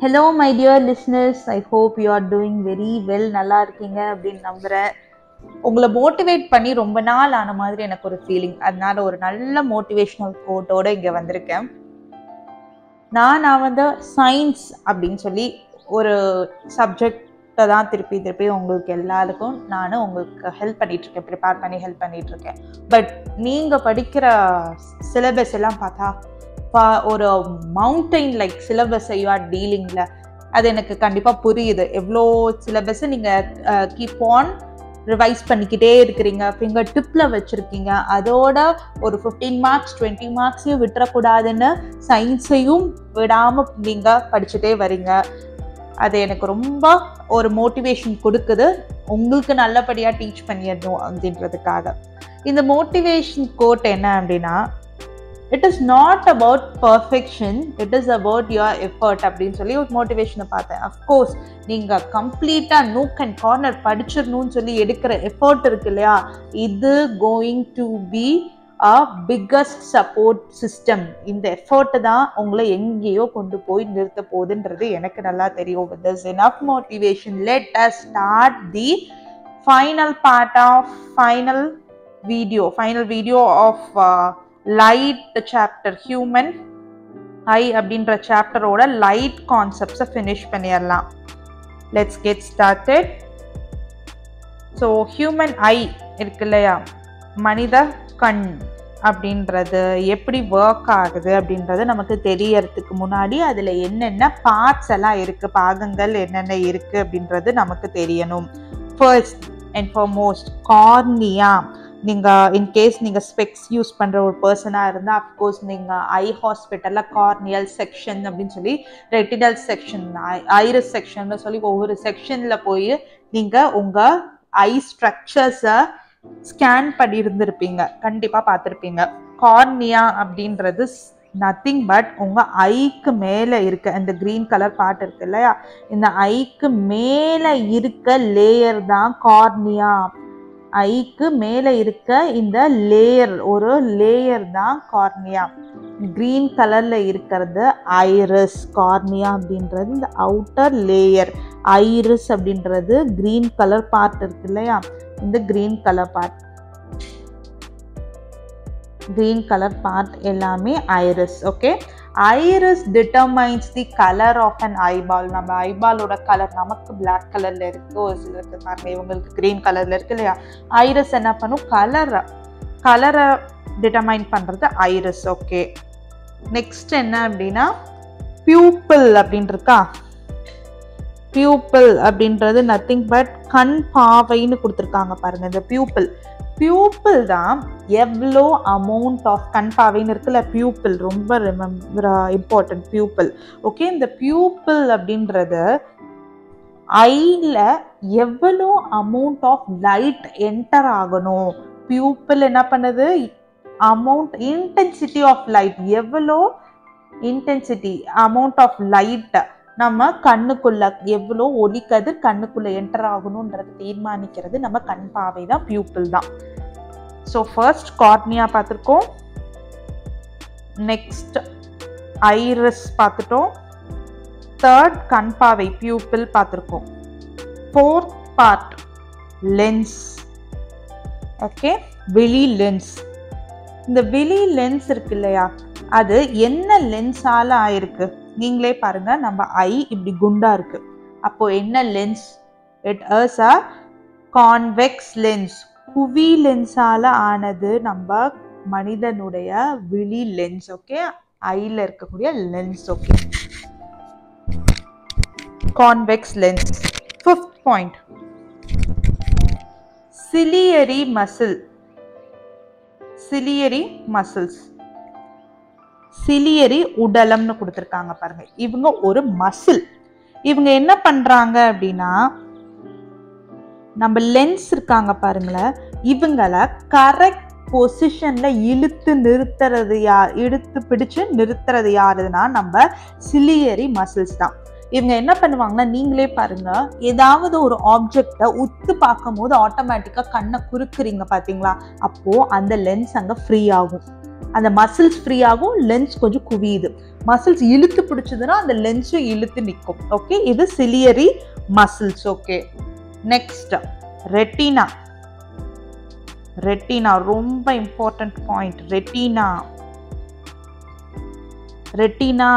Hello my dear listeners, I hope you are doing very well. நல்லா இருக்கீங்க அப்படின்னு நம்புறேன். உங்களை மோட்டிவேட் பண்ணி ரொம்ப நாள் ஆன மாதிரி எனக்கு ஒரு ஃபீலிங். அதனால ஒரு நல்ல மோட்டிவேஷனல் கோட்டோட இங்க வந்திருக்கேன். நான் வந்து சயின்ஸ் அப்படின்னு சொல்லி ஒரு சப்ஜெக்டை தான் திருப்பி உங்களுக்கு எல்லாருக்கும் நான் உங்களுக்கு ஹெல்ப் பண்ணிட்டு இருக்கேன், ப்ரிப்பேர் பண்ணி ஹெல்ப் பண்ணிட்டு இருக்கேன். பட் நீங்க படிக்கிற சிலபஸ் எல்லாம் பார்த்தா ஒரு mountain like syllabus you are டீலிங்ல அது எனக்கு கண்டிப்பா புரியுது. எவ்வளோ சிலபஸ் நீங்க கீப் ஆன் ரிவைஸ் பண்ணிக்கிட்டே இருக்கிறீங்க, ஃபிங்கர் டிப்ல வச்சிருக்கீங்க. அதோட ஒரு 15 மார்க்ஸ் 20 மார்க்ஸையும் விட்டுறக்கூடாதுன்னு சயின்ஸையும் விடாம நீங்க படிச்சுட்டே வரீங்க. அது எனக்கு ரொம்ப ஒரு மோட்டிவேஷன் கொடுக்குது, உங்களுக்கு நல்லபடியா டீச் பண்ணிடணும் அப்படின்றதுக்காக. இந்த மோட்டிவேஷன் கோட் என்ன அப்படின்னா, it is not about perfection, it is about your effort அப்படின்னு சொல்லி ஒரு மோட்டிவேஷனை பார்த்தேன். அஃப்கோர்ஸ் நீங்கள் கம்ப்ளீட்டாக நூக் அண்ட் கார்னர் படிச்சிடணும்னு சொல்லி எடுக்கிற எஃபர்ட் இருக்கு இல்லையா, இது going to be a biggest support system. இந்த எஃபர்ட்டு தான் உங்களை எங்கேயோ கொண்டு போய் நிறுத்த போகுதுன்றது எனக்கு நல்லா தெரியும். With this enough motivation, let us start the final part of final video of light chapter, human eye அப்படின்ற சாப்டரோட லைட் கான்செப்ட்ஸை ஃபினிஷ் பண்ணிடலாம். Let's get started. So human eye இருக்கு இல்லையா, மனித கண் அப்படின்றது எப்படி ஒர்க் ஆகுது அப்படின்றது நமக்கு தெரியறதுக்கு முன்னாடி அதில் என்னென்ன பார்ட்ஸ் எல்லாம் இருக்குது, பாகங்கள் என்னென்ன இருக்குது அப்படின்றது நமக்கு தெரியணும். First and foremost cornea. நீங்கள் இன்கேஸ் நீங்கள் ஸ்பெக்ஸ் யூஸ் பண்ணுற ஒரு பர்சனாக இருந்தால் அஃப்கோர்ஸ் நீங்கள் ஐ ஹாஸ்பிட்டலில் கார்னியல் செக்ஷன் அப்படின்னு சொல்லி, ரெட்டினல் செக்ஷன், ஐரிஸ் செக்ஷன் சொல்லி ஒவ்வொரு செக்ஷனில் போய் நீங்கள் உங்கள் ஐ ஸ்ட்ரக்சர்ஸை ஸ்கேன் பண்ணி இருந்திருப்பீங்க, கண்டிப்பாக பார்த்துருப்பீங்க. கார்னியா அப்படின்றது நத்திங் பட் உங்கள் ஐக்கு மேலே இருக்க இந்த க்ரீன் கலர் பார்ட் இருக்கு இல்லையா, இந்த ஐக்கு மேலே இருக்க லேயர் தான் கார்னியா. ஐக்கு மேலே இருக்க இந்த லேயர், ஒரு லேயர் தான் கார்னியா. கிரீன் கலர்ல இருக்கிறது ஐரிஸ். கார்னியா அப்படின்றது இந்த அவுட்டர் லேயர், ஐரிஸ் அப்படின்றது கிரீன் கலர் பார்ட் இருக்கு இல்லையா, இந்த கிரீன் கலர் பார்ட் எல்லாமே iris. Okay, iris determines the colour of an eyeball. நம்ம ஐபாலோட கலர் நமக்கு பிளாக் கலர்ல இருக்கு, ஒரு சிலருக்கு பாருங்க இவங்களுக்கு கிரீன் கலர்ல இருக்கு இல்லையா. ஐரிஸ் என்ன பண்ணும், கலரை டிட்டர்மைன் பண்றது ஐரிஸ். ஓகே, நெக்ஸ்ட் என்ன அப்படின்னா பியூப்பிள் அப்படின்னு இருக்கா. பியூப்பிள் அப்படின்றது நத்திங் பட் கண் பாவைன்னு கொடுத்துருக்காங்க பாருங்க. இந்த பியூப்பிள் தான் எவ்வளோ அமௌண்ட் ஆஃப் கண் பாவைன்னு இருக்குல்ல, பியூப்பிள் ரொம்ப இம்பார்ட்டன்ட் பியூப்பிள். ஓகே, இந்த பியூப்பிள் அப்படின்றது ஐல எவ்வளோ அமௌண்ட் ஆஃப் லைட் என்டர் ஆகணும். பியூப்பிள் என்ன பண்ணுது, அமௌண்ட் இன்டென்சிட்டி ஆஃப் லைட், எவ்வளோ இன்டென்சிட்டி அமௌண்ட் ஆஃப் லைட் நம்ம கண்ணுக்குள்ள எவ்வளோ ஒளிக்கதிர் கண்ணுக்குள்ள என்டர் ஆகணும்ன்றது தீர்மானிக்கிறது நம்ம கண் பாவை தான், பியூப்பிள் தான். ஸோ ஃபர்ஸ்ட் கார்னியா பார்த்துருக்கோம், நெக்ஸ்ட் ஐரிஸ் பார்த்துட்டோம், தேர்ட் கண் பாவை பியூப்பிள் பார்த்துருக்கோம், ஃபோர்த் பார்ட் லென்ஸ். ஓகே, விழி லென்ஸ். இந்த விழி லென்ஸ் இருக்கு இல்லையா, அது என்ன லென்ஸால ஆயிருக்கு நீங்களே பாருங்க. நம்ம ஐ இப்படி குண்டா இருக்கு, அப்போ என்ன lens, it is a convex lens. குவி லென்ஸால ஆனது நம்ம மனிதனுடைய விழி லென்ஸ். ஓகே, ஐல இருக்கக்கூடிய lens. Okay, convex lens. Fifth point ciliary muscles. Ciliary உடலம்னு கொடுத்துருக்காங்க பாருங்க. இவங்க ஒரு மசில். இவங்க என்ன பண்றாங்க அப்படின்னா, நம்ம லென்ஸ் இருக்காங்க பாருங்களேன், இவங்களை கரெக்ட் பொசிஷன்ல இழுத்து பிடிச்சு நிறுத்துறது யாருன்னா நம்ம சிலியரி மசில்ஸ் தான். இவங்க என்ன பண்ணுவாங்கன்னா, நீங்களே பாருங்க, ஏதாவது ஒரு ஆப்ஜெக்டை உத்து பார்க்கும் போது ஆட்டோமேட்டிக்கா கண்ணை குறுக்குறீங்க பாத்தீங்களா, அப்போ அந்த லென்ஸ் அங்க ஃப்ரீ ஆகும். அந்த மசில்ஸ் ஃப்ரீ ஆகும், லென்ஸ் கொஞ்சம் குவியுது. மசில்ஸ் இழுத்து பிடிச்சதுன்னா அந்த லென்ஸும் இழுத்து நிற்கும். ஓகே, இது ciliary muscles. Okay, next retina. Retina ரொம்ப இம்பார்ட்டன்ட் பாயிண்ட். ரெட்டினா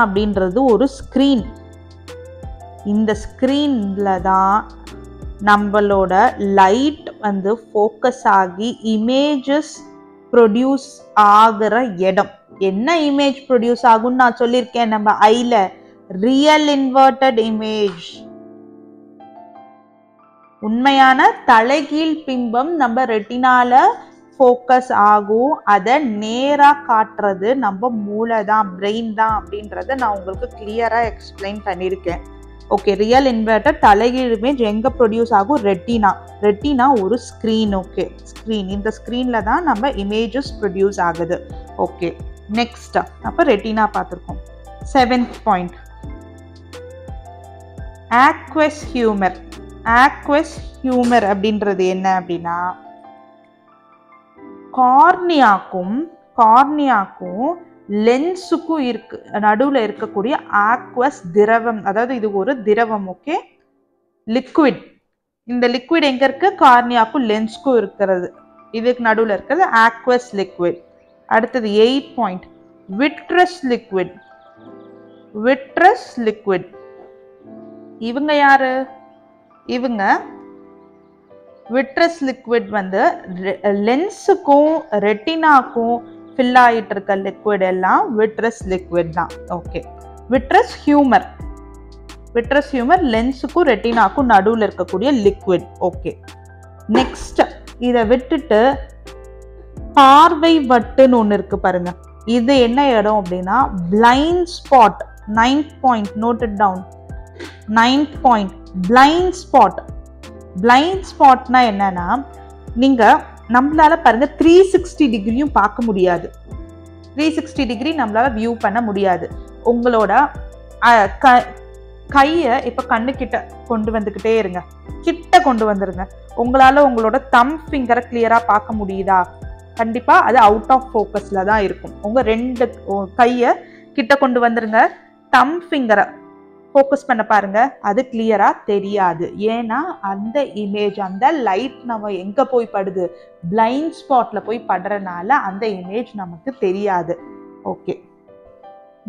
அப்படின்றது ஒரு ஸ்கிரீன். இந்த ஸ்கிரீன்ல தான் நம்மளோட லைட் வந்து ஃபோக்கஸ் ஆகி இமேஜஸ் ப்ரொடியூஸ் ஆகிற இடம். என்ன இமேஜ் ப்ரொடியூஸ் ஆகும்னு நான் சொல்லியிருக்கேன் நம்ம ஐல, ரியல் இன்வெர்டட் இமேஜ். உண்மையான தலைகீழ் பிம்பம் நம்ம ரெட்டினால ஃபோக்கஸ் ஆகும். அதை நேரா காட்டுறது நம்ம மூளை தான், பிரெயின் தான் அப்படின்றத நான் உங்களுக்கு கிளியரா எக்ஸ்பிளைன் பண்ணியிருக்கேன். ஓகே, ரியல் இன்வெர்டட் தலைகீழ் இமேஜ் எங்க ப்ரொடியூஸ் ஆகும்? ரெட்டினா. ரெட்டினா ஒரு ஸ்கிரீன். Okay, screen. இந்த ஸ்கிரீன்ல தான் நம்ம இமேஜஸ் ப்ரொடியூஸ் ஆகுது. ஓகே, நெக்ஸ்ட் அப்ப ரெட்டினா பார்த்திருக்கோம். 7th point, aqueous humour. Aqueous humour அப்படின்றது என்ன அப்படின்னா, கார்னியாக்கும் லென்ஸுக்கும் இருக்கு நடுவுல இருக்கக்கூடிய ஆக்வஸ் திரவம். அதாவது இது ஒரு திரவம். Okay, liquid. இந்த லிக்விட் எங்க இருக்கு? கார்னியாக்கும் லென்ஸ்க்கும் இருக்கிறது. இதுக்கு நடுவுல இருக்கிறது ஆக்வஸ் லிக்விட். அடுத்தது 8th பாயிண்ட், விட்ரஸ் லிக்விட். விட்ரஸ் லிக்விட் இவங்க யாரு? இவங்க விட்ரஸ் லிக்விட் வந்து லென்ஸுக்கும் ரெட்டினாக்கும் ஃபில் ஆகிட்டு இருக்க லிக்விட் எல்லாம் விட்ரஸ் லிக்விட் தான். ஓகே, விட்ரஸ் ஹியூமர் லென்ஸுக்கும் ரெட்டினாக்கும் நடுவில் இருக்கக்கூடிய லிக்விட். ஓகே, நெக்ஸ்ட் இதை விட்டுட்டு பார்வை வட்டுன்னு ஒன்று இருக்கு பாருங்க. இது என்ன இடம் அப்படின்னா blind spot. 9th point, note it down. 9th point, blind spot. Blind ஸ்பாட்னா என்னன்னா, நீங்க நம்மளால பாருங்க 360 டிகிரியும் பார்க்க முடியாது. 360 டிகிரி நம்மளால வியூ பண்ண முடியாது. உங்களோட கையை இப்ப கண்ணு கிட்ட கொண்டு வந்துகிட்டே இருங்க, கிட்ட கொண்டு வந்துருங்க. உங்களால உங்களோட தம் ஃபிங்கரை கிளியரா பார்க்க முடியுதா? கண்டிப்பா அது அவுட் ஆஃப் ஃபோக்கஸ்ல தான் இருக்கும். உங்க 2 கையை கிட்ட கொண்டு வந்துருங்க, தம் ஃபிங்கரை ஃபோக்கஸ் பண்ண பாருங்க, அது கிளியரா தெரியாது. ஏன்னா அந்த இமேஜ், அந்த லைட் நம்ம எங்க போய் படுது? பிளைண்ட் ஸ்பாட்ல போய் படுறதுனால அந்த இமேஜ் நமக்கு தெரியாது. Okay,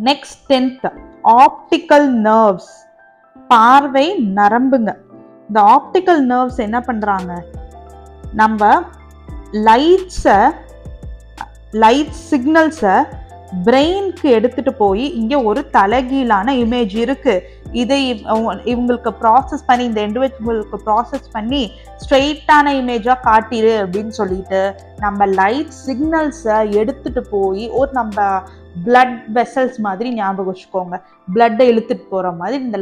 next 10th, optical nerves. பார்வை நரம்புங்க. இந்த ஆப்டிக்கல் நர்வ்ஸ் என்ன பண்றாங்க? நம்ம லைட் சிக்னல்ஸை பிரெயினுக்கு எடுத்துட்டு போய் இங்க ஒரு தலைகீழான இமேஜ் இருக்கு, இதை இவங்களுக்கு ப்ராசஸ் பண்ணி, இந்த இண்டிவிஜுவலுக்கு ப்ராசஸ் பண்ணி ஸ்ட்ரெயிட்டான இமேஜா காட்டிடு அப்படின்னு சொல்லிட்டு நம்ம லைட் சிக்னல்ஸை எடுத்துட்டு போய் ஒரு நம்ம பிளட் வெசல்ஸ் மாதிரி ஞாபகம் வச்சுக்கோங்க. பிளட்டை இழுத்துட்டு போற மாதிரி இந்த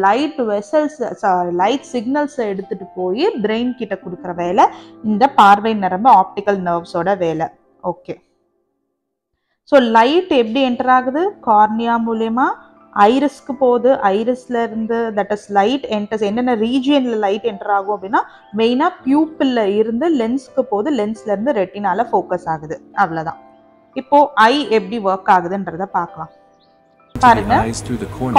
லைட் சிக்னல்ஸை எடுத்துட்டு போய் பிரெயின் கிட்ட கொடுக்குற வேலை இந்த பார்வை நரம்பு ஆப்டிக்கல் நர்வ்ஸோட வேலை. ஓகே, ஸோ லைட் எப்படி என்டர் ஆகுது? கார்னியா மூலமா ஐரிஸ்க்கு போகுது. ஐரிஸ்ல இருந்து தட் இஸ் லைட் என்டர்ஸ். என்னென்ன ரீஜியன்ல லைட் என்டர் ஆகும் அப்படின்னா, மெயினா பியூப்பிள்ல இருந்து லென்ஸ்க்கு போகுது, லென்ஸ்ல இருந்து ரெட்டினால ஃபோக்கஸ் ஆகுது. அவ்வளவுதான். இப்போ ஐ எப்படி ஒர்க் ஆகுதுன்றத பார்க்கலாம். பாருங்க,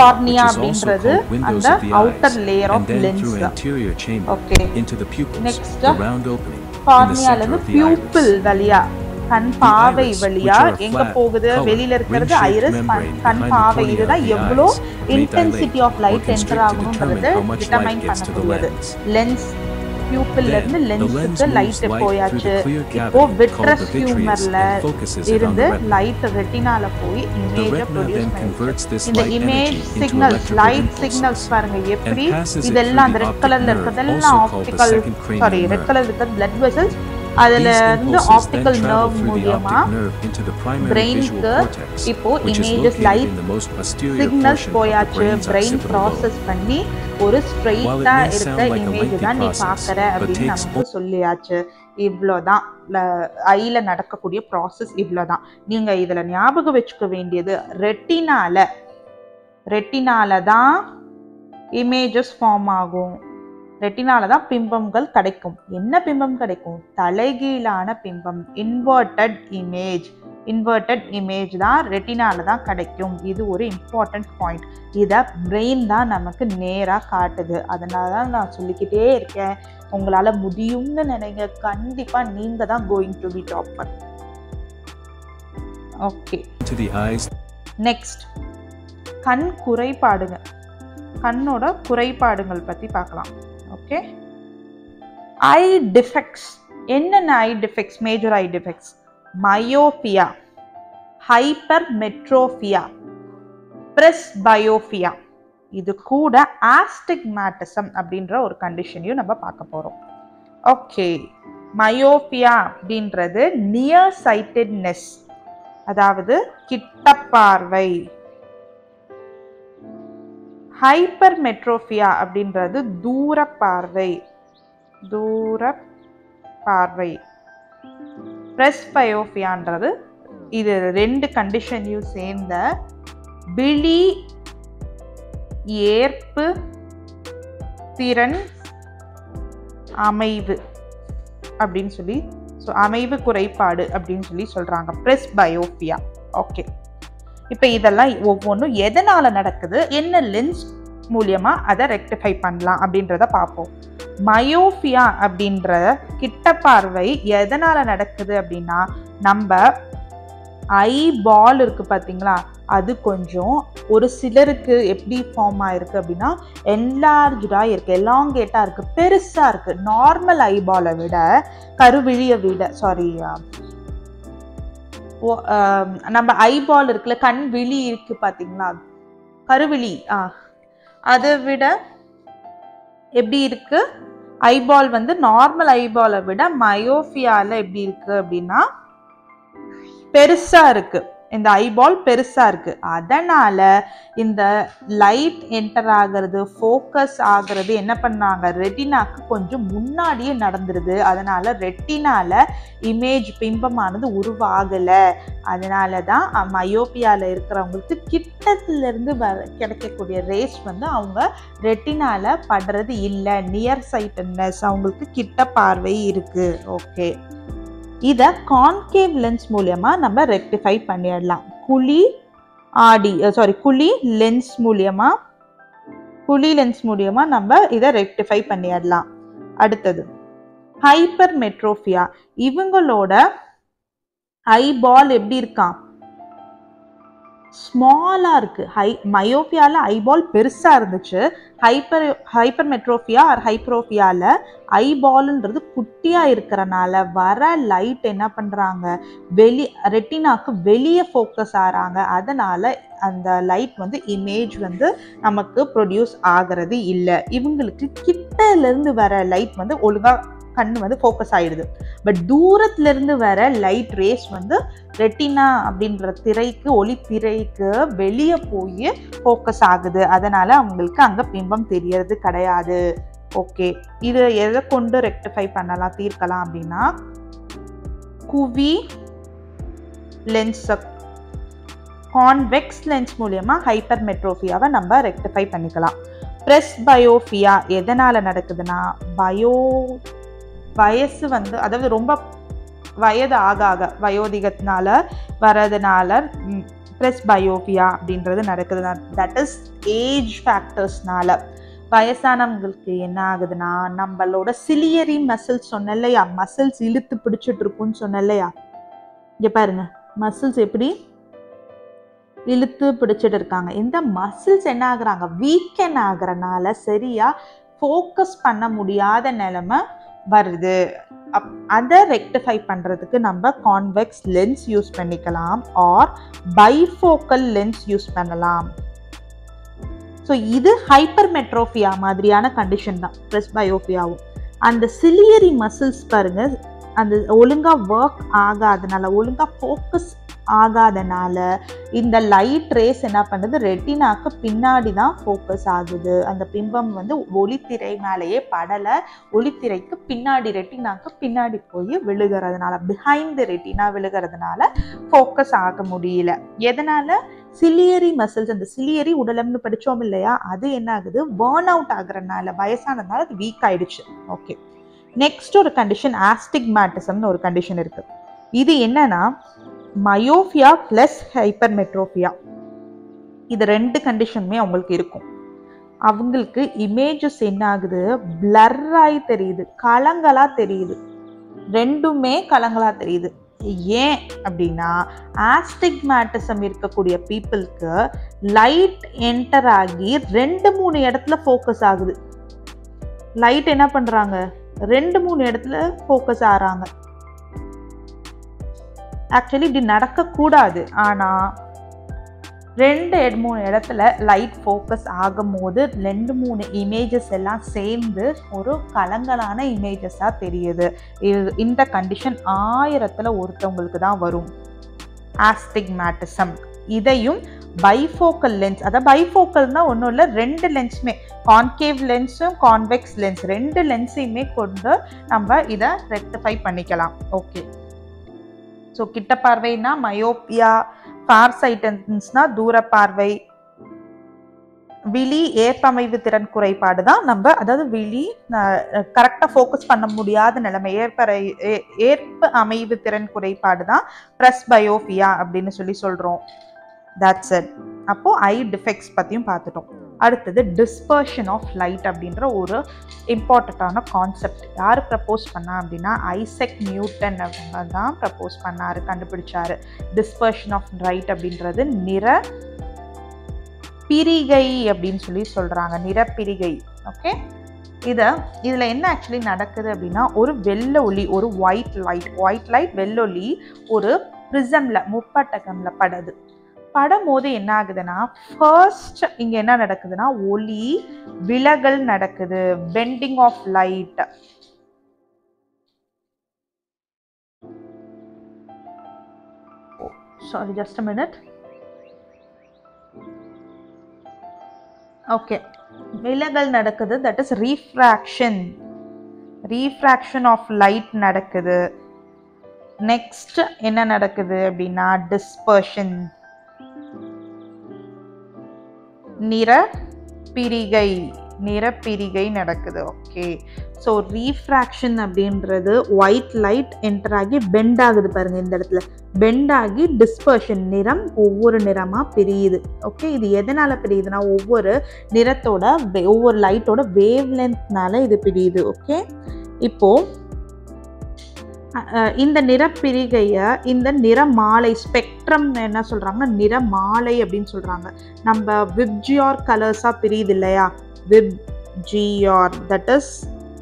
கார்னியா அப்படின்றது அந்த outer layer of lens. Okay, next கார்னியால இருந்து பியூப்பிள் வழியா, கண் பாவை வழியா எங்க போகுது? வெளியில இருக்கிறது ஐரிஸ், கண் பாவை. இதுதான் எவ்வளோ இன்டென்சிட்டி ஆஃப் லைட் என்டர் ஆகணும்ன்றது டிட்டர்மைன் பண்ணக்கூடியது. லென்ஸ் பியூப்பிள்ல இருந்து லென்ஸுக்கு லைட் போயாச்சு. இப்போ விட்ரஸ் ஹியூமர்ல இருந்து லைட் ரெட்டினால போய் இமேஜை ப்ரொடியூஸ் பண்ணுது. இந்த இமேஜ் சிக்னல்ஸ், லைட் சிக்னல்ஸ் பாருங்க எப்படி இதெல்லாம் அந்த ரெட் கலர்ல இருக்கிறதெல்லாம் ஆப்டிக்கல், ரெட் கலர்ல இருக்கிறது பிளட் வெசல்ஸ். அதுல இருந்து ஆப்டிக்கல் நர்வ் மூலமா பிரெயினுக்கு இப்போ இமேஜஸ் லைட் சிக்னல்ஸ் போயாச்சு. பிரெயின் ப்ராசஸ் பண்ணி ஒரு ஸ்ட்ரெயிட்டா இருக்க இமேஜ் தான் நீ பாக்குற அப்படின்னு நமக்கு சொல்லியாச்சு. இவ்வளோதான் ஐல நடக்கக்கூடிய ப்ராசஸ். இவ்வளோதான். நீங்க இதுல ஞாபகம் வச்சுக்க வேண்டியது, ரெட்டினால தான் இமேஜஸ் ஃபார்ம் ஆகும். ரெட்டினால தான் பிம்பங்கள் கிடைக்கும். என்ன பிம்பம் கிடைக்கும்? தலைகீழான பிம்பம், இன்வெர்டட் இமேஜ். இன்வெர்டட் இமேஜ் தான் ரெட்டினால தான் கிடைக்கும். இது ஒரு இம்பார்ட்டன்ட் பாயிண்ட். இதை பிரெயின் தான் நமக்கு நேராக காட்டுது. அதனால தான் நான் சொல்லிக்கிட்டே இருக்கேன், உங்களால் முடியும்னு நினைங்க, கண்டிப்பாக நீங்கள் தான் going to be topper. Okay, next கண் குறைபாடுங்க. கண்ணோட குறைபாடுகள் பற்றி பார்க்கலாம். Okay, eye defects. என்னென்ன eye defects? Major eye defects: myopia, hypermetropia, presbyopia. இது கூட ஆஸ்டிக்மேட்டிசம் அப்படின்ற ஒரு கண்டிஷனையும் நம்ம பார்க்க போறோம். ஓகே, மயோபியா அப்படின்றது நியர் சைட்டட்னஸ், அதாவது கிட்ட பார்வை. ஹைப்பர்மெட்ரோபியா அப்படின்றது தூர பார்வை, தூர பார்வை. பிரெஸ்பயோபியான்றது இது ரெண்டு கண்டிஷனையும் சேர்ந்த விழி ஏற்பு திறன் அமைவு அப்படின்னு சொல்லி, அமைவு குறைபாடு அப்படின்னு சொல்லி சொல்றாங்க, பிரெஸ்பயோபியா. ஓகே, இப்போ இதெல்லாம் ஒவ்வொன்றும் எதனால நடக்குது, என்ன லென்ஸ் மூலியமா அதை ரெக்டிஃபை பண்ணலாம் அப்படின்றத பார்ப்போம். மயோபியா அப்படின்ற கிட்ட பார்வை எதனால நடக்குது அப்படின்னா, நம்ம ஐ பால் இருக்கு பார்த்தீங்களா, அது கொஞ்சம் ஒரு சிலருக்கு எப்படி ஃபார்ம் ஆயிருக்கு அப்படின்னா என்லார்ஜா இருக்கு, எலாங்கேட்டா இருக்கு, பெருசா இருக்கு. நார்மல் ஐபாலை விட, கருவிழியை விட, சாரி, நம்ம ஐபால் இருக்குல்ல, கண் விழி இருக்கு பார்த்தீங்களா, கருவிழி, அதை விட எப்படி இருக்கு ஐபால் வந்து நார்மல் ஐபாலை விட மயோபியால எப்படி இருக்கு அப்படின்னா பெருசா இருக்கு. இந்த ஐபால் பெருசா இருக்கு. அதனால இந்த லைட் என்டர் ஆகிறது, ஃபோக்கஸ் ஆகிறது என்ன பண்ணாங்க, ரெட்டினாக்கு கொஞ்சம் முன்னாடியே நடந்துருது. அதனால ரெட்டினால இமேஜ் பிம்பமானது உருவாகல. அதனால தான் மயோபியால இருக்கிறவங்களுக்கு கிட்டத்துல இருந்து கிடைக்கக்கூடிய ரேஸ் வந்து அவங்க ரெட்டினால படுறது இல்லை. நியர் சைட்டட்னஸ், அவங்களுக்கு கிட்ட பார்வை இருக்கு. ஓகே, இதை கான்கேவ் லென்ஸ் மூலமா நம்ம ரெக்டிஃபை பண்ணிடலாம். குழி லென்ஸ் மூலியமா நம்ம இதை ரெக்டிஃபை பண்ணிடலாம். அடுத்தது ஹைப்பர்மெட்ரோபியா. இவங்களோட ஐபால் எப்படி இருக்கான், ஸ்மாலா இருக்கு. மயோபியால ஐபால் பெருசா இருந்துச்சு. ஹைப்பர்மெட்ரோபியா ஆர் ஹைப்ரோபியால ஐபால்ன்றது குட்டியா இருக்கிறனால வர லைட் என்ன பண்றாங்க, ரெட்டினாக்கு வெளியே ஃபோக்கஸ் ஆறாங்க. அதனால அந்த லைட் வந்து இமேஜ் வந்து நமக்கு ப்ரொடியூஸ் ஆகிறது இல்லை. இவங்களுக்கு கிட்டல இருந்து வர லைட் வந்து ஒழுங்கா கண்ணு வந்து ஃபோக்கஸ் ஆயிடுது. பட் தூரத்துல இருந்து வர லைட் ரேஸ் வந்து ரெட்டினா அப்படின்ற திரைக்கு, ஒளி திரைக்கு வெளியே போய் ஃபோக்கஸ் ஆகுது. அதனால அவங்களுக்கு அங்க பிம்பம் தெரியறது கிடையாது. ஓகே, இது எதை கொண்டு ரெக்டிஃபை பண்ணலாம், தீர்க்கலாம் அப்படின்னா, குவி லென்ஸ், கான்வெக்ஸ் லென்ஸ் மூலியமா ஹைப்பர்மெட்ரோபியாவை நம்ம ரெக்டிஃபை பண்ணிக்கலாம். பிரெஸ்பயோபியா எதனால நடக்குதுன்னா, வயசு வந்து, அதாவது ரொம்ப வயது ஆக வயோதிகத்தினால வரதுனால பிரெஸ்பயோபியா அப்படின்றது நடக்குது. தட் இஸ் ஏஜ் ஃபேக்டர்ஸ்னால. வயசானவங்களுக்கு என்ன ஆகுதுன்னா, நம்மளோட சிலியரி மசில்ஸ் சொன்ன இல்லையா, மசில்ஸ் இழுத்து பிடிச்சிட்டு இருக்குன்னு சொன்ன இல்லையா, இங்க பாருங்க மசில்ஸ் எப்படி இழுத்து பிடிச்சிட்டு இருக்காங்க. இந்த மசில்ஸ் என்ன ஆகுறாங்க, வீக்கன் ஆகுறனால சரியா ஃபோக்கஸ் பண்ண முடியாத நிலைமை வருது. அதை ரெக்டிஃபை பண்றதுக்கு நம்ம கான்வெக்ஸ் லென்ஸ் யூஸ் பண்ணிக்கலாம் ஆர் பைஃபோக்கல் லென்ஸ் யூஸ் பண்ணலாம். ஸோ இது ஹைப்பர்மெட்ரோபியா மாதிரியான கண்டிஷன் தான் பிரெஸ்பயோபியாவும். அந்த சிலியரி மசில்ஸ் பாருங்க, அந்த ஒழுங்கா ஒர்க் ஆகாதனால, ஒழுங்கா ஃபோக்கஸ் ஆகாதனால இந்த லைட் ரேஸ் என்ன பண்ணுது, ரெட்டினாக்கு பின்னாடி தான் ஃபோக்கஸ் ஆகுது. அந்த பிம்பம் வந்து ஒளித்திரை மேலேயே படலை, ஒளித்திரைக்கு பின்னாடி, ரெட்டினாக்கு பின்னாடி போய் விழுகிறதுனால, பிஹைண்ட் தி ரெட்டினா விழுகிறதுனால ஃபோக்கஸ் ஆக முடியல. எதனால, சிலியரி மசில்ஸ், அந்த சிலியரி உடலம்னு படித்தோம் இல்லையா, அது என்ன ஆகுது, பர்ன் அவுட் ஆகுறதுனால, வயசானதுனால அது வீக் ஆயிடுச்சு. ஓகே, நெக்ஸ்ட் ஒரு கண்டிஷன் ஆஸ்டிக்மேட்டிசம்னு ஒரு கண்டிஷன் இருக்கு. இது என்னன்னா, மயோபியா பிளஸ் ஹைப்பர்மெட்ரோபியா, இது 2 கண்டிஷனுமே அவங்களுக்கு இருக்கும். அவங்களுக்கு இமேஜஸ் என்ன ஆகுது, பிளர் ஆகி தெரியுது, கலங்களா தெரியுது, ரெண்டுமே கலங்களா தெரியுது. ஏன் அப்படின்னா ஆஸ்டிக்மேட்டிசம் இருக்கக்கூடிய பீப்புளுக்கு லைட் என்டர் ஆகி 2-3 இடத்துல ஃபோக்கஸ் ஆகுது. லைட் என்ன பண்றாங்க, 2-3 இடத்துல ஃபோக்கஸ் ஆறாங்க. ஆக்சுவலி இப்படி நடக்க கூடாது, ஆனா 2-3 இடத்துல லைட் ஃபோக்கஸ் ஆகும் போது 2-3 இமேஜஸ் எல்லாம் சேர்ந்து ஒரு கலங்கலான இமேஜஸா தெரியுது. இந்த கண்டிஷன் 1000ல் ஒருத்தவங்களுக்கு தான் வரும், ஆஸ்டிக்மேட்டிசம். இதையும் பைஃபோக்கல் லென்ஸ், அதாவது பைஃபோக்கல்னா ஒன்றும் இல்லை, 2 லென்ஸுமே, கான்கேவ் லென்ஸும் கான்வெக்ஸ் லென்ஸ், 2 லென்ஸையுமே கொண்டு நம்ம இதை ரெக்டிஃபை பண்ணிக்கலாம். ஓகே, ஸோ கிட்ட பார்வைனா மயோபியா, ஃபார் சைட்டன்ஸ்னா தூர பார்வை, விழி ஏற்பமைவு திறன் குறைபாடு தான் நம்ம, அதாவது விழி கரெக்டாக ஃபோக்கஸ் பண்ண முடியாத நிலைமை, ஏற்ப அமைவு திறன் குறைபாடு தான் பிரஸ்பயோபியா அப்படின்னு சொல்கிறோம். That's it. அப்போ ஐ டிஃபெக்ட்ஸ் பற்றியும் பார்த்துட்டோம். அடுத்தது டிஸ்பர்ஷன் ஆஃப் லைட் அப்படின்ற ஒரு இம்பார்ட்டண்ட்டான கான்செப்ட் யார் ப்ரப்போஸ் பண்ணா அப்படின்னா ஐசக் நியூட்டன் அவங்க தான் ப்ரப்போஸ் பண்ணாரு, கண்டுபிடிச்சாரு. டிஸ்பர்ஷன் ஆஃப் லைட் அப்படின்றது நிற பிரிகை அப்படின்னு சொல்றாங்க, நிறப்பிரிகை. ஓகே, இதில் என்ன ஆக்சுவலி நடக்குது அப்படின்னா ஒரு வெள்ளை ஒளி, ஒரு ஒயிட் லைட் வெள்ளொளி ஒரு ப்ரிசம்ல, முப்பட்டகம்ல படும் போது என்ன ஆகுதுன்னா ஃபர்ஸ்ட் இங்க என்ன நடக்குதுன்னா ஒளி விலகல் நடக்குது, bending of light. Sorry, just a minute. Okay, விலகல் நடக்குது, that is refraction of light நடக்குது. நெக்ஸ்ட் என்ன நடக்குது அப்படின்னா டிஸ்பர்ஷன், நிறப்பிரிகை நடக்குது. ஓகே, ஸோ ரீஃப்ராக்ஷன் அப்படின்றது ஒயிட் லைட் என்டர் ஆகி பெண்ட் ஆகுது பாருங்க, இந்த இடத்துல பெண்ட் ஆகி டிஸ்பர்ஷன், நிறம் ஒவ்வொரு நிறமா பிரியுது. ஓகே, இது எதனால பிரியுதுன்னா ஒவ்வொரு நிறத்தோட ஒவ்வொரு லைட்டோட வேவ் லென்த்னால இது பிரியுது. ஓகே, இப்போ இந்த நிறப்பிரிகைய இந்த நிறமாலை ஸ்பெக்ட்ரம் என்ன சொல்றாங்கன்னா நிறமாலை அப்படின்னு சொல்றாங்க. நம்ம விப்ஜிஆர் கலர்ஸா பிரியுது இல்லையா, VIBGYOR, that is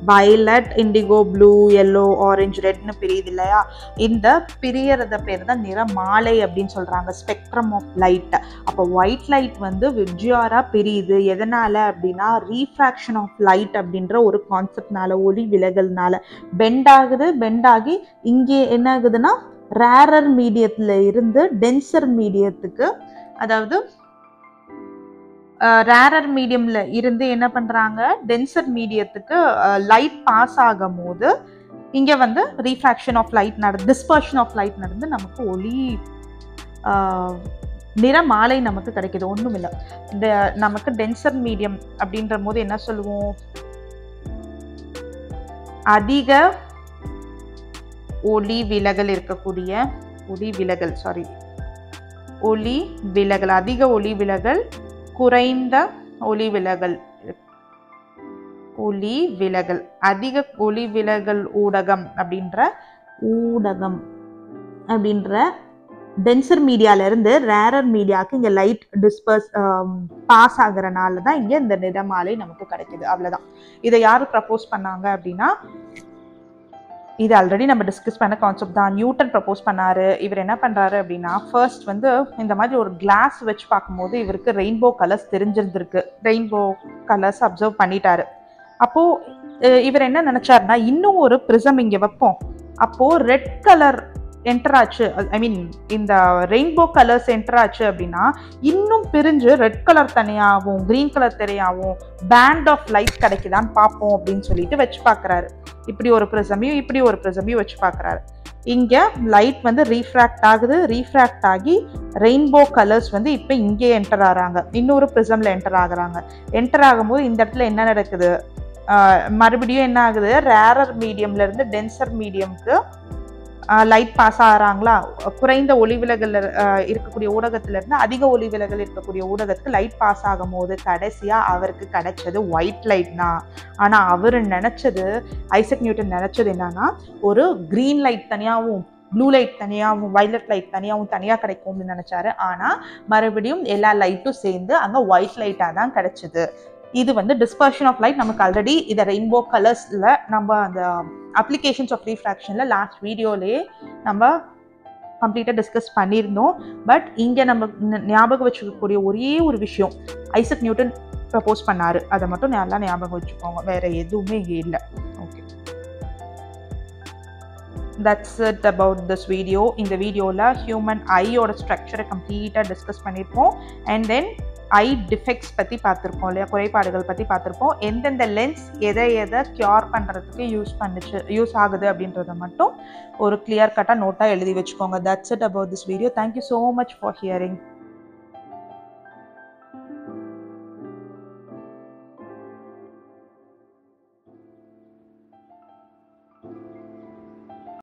violet, indigo, blue, yellow, orange, ரெட்னு பிரியுது இல்லையா, இந்த பிரியறத பேர் தான் நிறமாலை அப்படின்னு சொல்றாங்க, ஸ்பெக்ட்ரம் ஆஃப் லைட். அப்போ ஒயிட் லைட் வந்து விப்ஜிஆரா பிரியுது, எதனால அப்படின்னா ரீஃப்ராக்ஷன் ஆஃப் லைட் அப்படின்ற ஒரு கான்செப்ட்னால, ஒளி விலகல்னால பெண்ட் ஆகி இங்கே என்ன ஆகுதுன்னா ரேரர் மீடியத்துல இருந்து டென்சர் மீடியத்துக்கு, அதாவது ரேரர் மீடியம்ல இருந்து என்ன பண்றாங்க டென்சர் மீடியத்துக்கு லைட் பாஸ் ஆகும் போது இங்க வந்து refraction of light dispersion of light நடந்து நமக்கு ஒளி நிறமாலை நமக்கு கிடைக்குது. ஒண்ணும் இல்லை, இந்த நமக்கு டென்சர் மீடியம் அப்படின்ற போது என்ன சொல்லுவோம், அதிக ஒளி விலகல் இருக்கக்கூடிய அதிக ஒளி விலகல், குறைந்த ஒளி விலகல், அதிக ஒளி விலகல் ஊடகம் அப்படின்ற டென்சர் மீடியால இருந்து ரேரர் மீடியாவுக்கு இங்க லைட் பாஸ் ஆகுறனால தான் இங்க இந்த நிறமாலை நமக்கு கிடைக்குது. அவ்வளவுதான். இதை யாரு ப்ரப்போஸ் பண்ணாங்க அப்படின்னா, இது ஆல்ரெடி நம்ம டிஸ்கஸ் பண்ண கான்செப்ட் தான், நியூட்டன் ப்ரப்போஸ் பண்ணாரு. இவர் என்ன பண்றாரு அப்படின்னா ஃபர்ஸ்ட் வந்து இந்த மாதிரி ஒரு கிளாஸ் வச்சு பார்க்கும்போது இவருக்கு ரெயின்போ கலர்ஸ் தெரிஞ்சிருந்திருக்கு, ரெயின்போ கலர்ஸ் அப்சர்வ் பண்ணிட்டாரு. அப்போ இவர் என்ன நினைச்சாருன்னா இன்னும் ஒரு பிரிசம் இங்க வைப்போம், அப்போ ரெட் கலர் என்டர் ஆச்சு, ஐ மீன் இந்த ரெயின்போ கலர்ஸ் என்டர் ஆச்சு அப்படின்னா இன்னும் பிரிஞ்சு ரெட் கலர் தனியாகவும் கிரீன் கலர் தனியாகவும் பேண்ட் ஆஃப் லைட் கிடைக்குதான்னு பார்ப்போம் அப்படின்னு சொல்லிட்டு வச்சு பார்க்குறாரு. இப்படி ஒரு ப்ரிசமையும் வச்சு பார்க்குறாரு. இங்க லைட் வந்து ரீஃப்ராக்ட் ஆகி ரெயின்போ கலர்ஸ் வந்து இப்போ இங்கே என்டர் ஆகிறாங்க, இன்னொரு ப்ரிசம்ல என்டர் ஆகும்போது இந்த இடத்துல என்ன நடக்குது, மறுபடியும் என்ன ஆகுது, ரேரர் மீடியம்ல இருந்து டென்சர் மீடியம்க்கு லைட் பாஸ் ஆகிறாங்களா, குறைந்த ஒளிவிலகல் இருக்கக்கூடிய ஊடகத்திலிருந்து அதிக ஒளிவிலகல் இருக்கக்கூடிய ஊடகத்துக்கு லைட் பாஸ் ஆகும் போது கடைசியாக அவருக்கு கிடைச்சது ஒயிட் லைட் தான். ஆனால் அவர் நினச்சது, ஐசக் நியூட்டன் நினச்சது என்னன்னா, ஒரு க்ரீன் லைட் தனியாகவும் ப்ளூ லைட் தனியாகவும் வைலட் லைட் தனியாக கிடைக்கும்னு நினச்சாரு. ஆனால் மறுபடியும் எல்லா லைட்டும் சேர்ந்து அங்கே ஒயிட் லைட்டாக தான் கிடைச்சிது. இது வந்து டிஸ்பர்ஷன் ஆஃப் லைட். நமக்கு ஆல்ரெடி இதை ரெயின்போ கலர்ஸில் நம்ம அந்த அப்ளிகேஷன்ஸ் ஆஃப் ரீஃப்ராக்ஷனில் லாஸ்ட் வீடியோலேயே நம்ம கம்ப்ளீட்டாக டிஸ்கஸ் பண்ணியிருந்தோம். பட் இங்கே நம்ம ஞாபகம் வச்சுக்கக்கூடிய ஒரே ஒரு விஷயம், ஐசக் நியூட்டன் ப்ரப்போஸ் பண்ணார். அதை மட்டும் நல்லா ஞாபகம் வச்சுக்கோங்க, வேறு எதுவுமே இங்கே இல்லை. Okay, that's it about this video. இந்த வீடியோவில் ஹியூமன் ஐயோட ஸ்ட்ரக்சரை கம்ப்ளீட்டாக டிஸ்கஸ் பண்ணியிருப்போம். அண்ட் தென் ஐ டிஃபெக்ட்ஸ் பற்றி பார்த்துருப்போம் இல்லையா, குறைபாடுகள் பற்றி பார்த்துருப்போம். எந்தெந்த லென்ஸ் எதை க்யூர் பண்ணுறதுக்கு யூஸ் ஆகுது அப்படின்றத மட்டும் ஒரு கிளியர் கட்டாக நோட்டாக எழுதி வச்சுக்கோங்க. that's it about this video. Thank you so much for hearing.